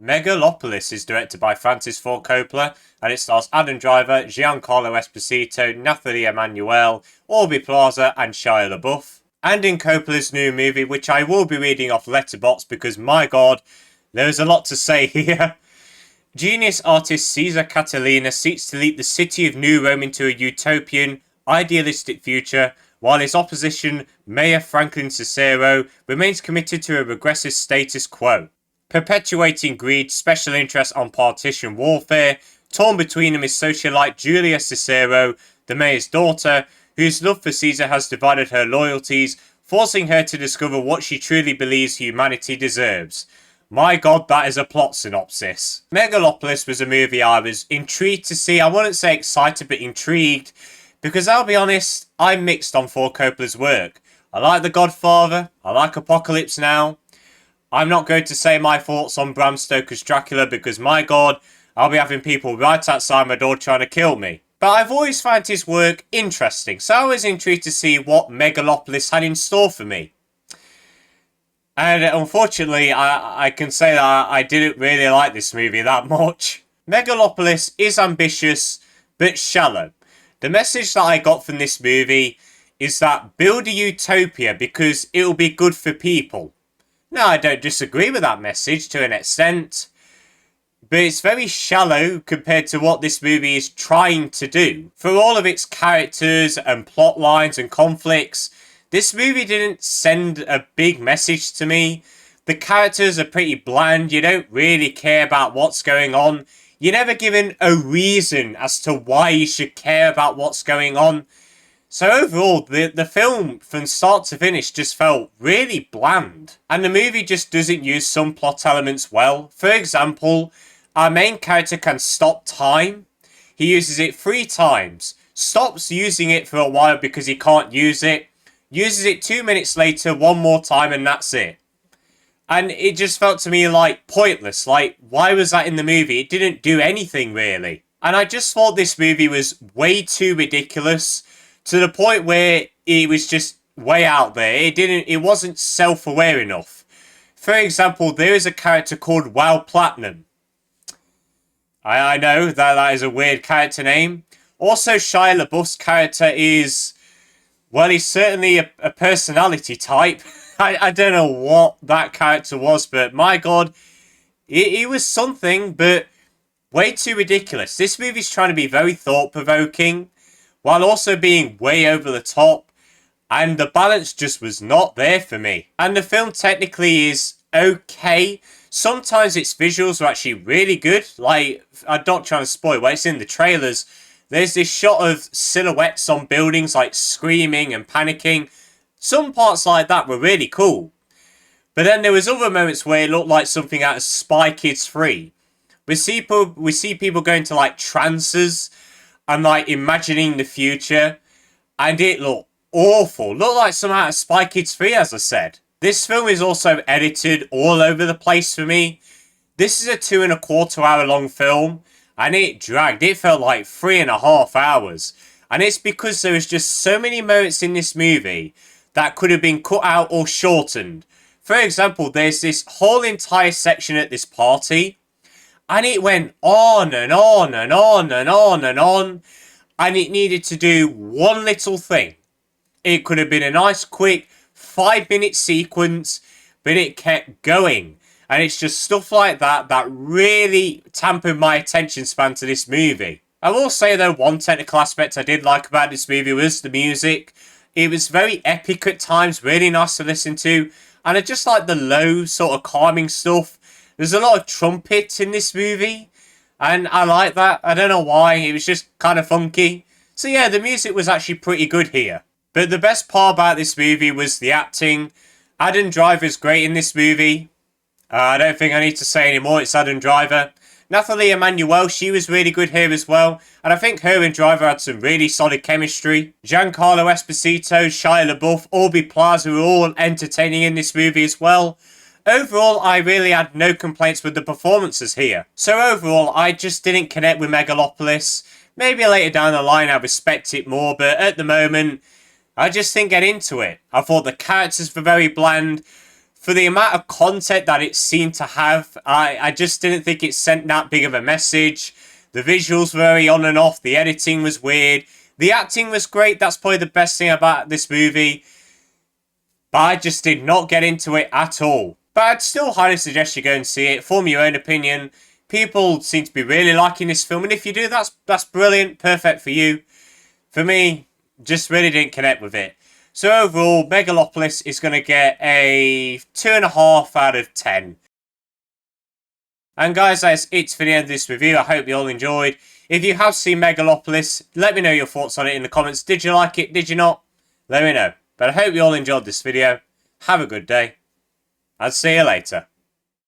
Megalopolis is directed by Francis Ford Coppola and it stars Adam Driver, Giancarlo Esposito, Nathalie Emmanuel, Aubrey Plaza and Shia LeBeouf. And in Coppola's new movie, which I will be reading off Letterboxd because my god, there is a lot to say here. Genius artist Caesar Catalina seeks to lead the city of New Rome into a utopian, idealistic future, while his opposition, Mayor Franklin Cicero, remains committed to a regressive status quo. Perpetuating greed, special interest on partisan warfare, torn between them is socialite Julia Cicero, the mayor's daughter, whose love for Caesar has divided her loyalties, forcing her to discover what she truly believes humanity deserves. My god, that is a plot synopsis. Megalopolis was a movie I was intrigued to see. I wouldn't say excited, but intrigued. Because I'll be honest, I'm mixed on Ford Coppola's work. I like The Godfather. I like Apocalypse Now. I'm not going to say my thoughts on Bram Stoker's Dracula because, my god, I'll be having people right outside my door trying to kill me. But I've always found his work interesting, so I was intrigued to see what Megalopolis had in store for me. And unfortunately, I can say that I didn't really like this movie that much. Megalopolis is ambitious, but shallow. The message that I got from this movie is that build a utopia because it will be good for people. Now, I don't disagree with that message to an extent, but it's very shallow compared to what this movie is trying to do. For all of its characters and plot lines and conflicts, this movie didn't send a big message to me. The characters are pretty bland. You don't really care about what's going on. You're never given a reason as to why you should care about what's going on. So overall, the film from start to finish just felt really bland. And the movie just doesn't use some plot elements well. For example, our main character can stop time. He uses it 3 times. Stops using it for a while because he can't use it. Uses it 2 minutes later, 1 more time, and that's it. And it just felt to me like pointless. Like, why was that in the movie? It didn't do anything really. And I just thought this movie was way too ridiculous to the point where it was just way out there. It wasn't self-aware enough. For example, there is a character called Wow Platinum. I know that is a weird character name. Also, Shia LaBeouf's character is, well, he's certainly a personality type. I don't know what that character was, but my god, he was something, but way too ridiculous. This movie's trying to be very thought-provoking, while also being way over the top, and the balance just was not there for me. And the film technically is okay. Sometimes its visuals are actually really good. Like, I'm not trying to spoil, but it's in the trailers. There's this shot of silhouettes on buildings, like screaming and panicking. Some parts like that were really cool. But then there was other moments where it looked like something out of Spy Kids 3. We see people going to like trances and like imagining the future. And it looked awful. Looked like something out of Spy Kids 3, as I said. This film is also edited all over the place for me. This is a 2.25 hour long film. And it dragged. It felt like 3.5 hours. And it's because there was just so many moments in this movie that could have been cut out or shortened. For example, there's this whole entire section at this party. And it went on and on and on and on and on. And it needed to do one little thing. It could have been a nice quick 5-minute sequence. But it kept going. And it's just stuff like that that really tampered my attention span to this movie. I will say though, one technical aspect I did like about this movie was the music. It was very epic at times, really nice to listen to. And I just like the low sort of calming stuff. There's a lot of trumpets in this movie. And I like that. I don't know why. It was just kind of funky. So yeah, the music was actually pretty good here. But the best part about this movie was the acting. Adam Driver's great in this movie. I don't think I need to say anymore. It's Adam Driver. Nathalie Emmanuel, she was really good here as well. And I think her and Driver had some really solid chemistry. Giancarlo Esposito, Shia LaBeouf, Aubrey Plaza were all entertaining in this movie as well. Overall, I really had no complaints with the performances here. So overall, I just didn't connect with Megalopolis. Maybe later down the line I respect it more, but at the moment, I just didn't get into it. I thought the characters were very bland. For the amount of content that it seemed to have, I just didn't think it sent that big of a message. The visuals were very on and off. The editing was weird. The acting was great. That's probably the best thing about this movie. But I just did not get into it at all. But I'd still highly suggest you go and see it. Form your own opinion. People seem to be really liking this film. And if you do, that's brilliant. Perfect for you. For me, just really didn't connect with it. So overall, Megalopolis is going to get a 2.5 out of 10. And guys, that's it for the end of this review. I hope you all enjoyed. If you have seen Megalopolis, let me know your thoughts on it in the comments. Did you like it? Did you not? Let me know. But I hope you all enjoyed this video. Have a good day. I'll see you later.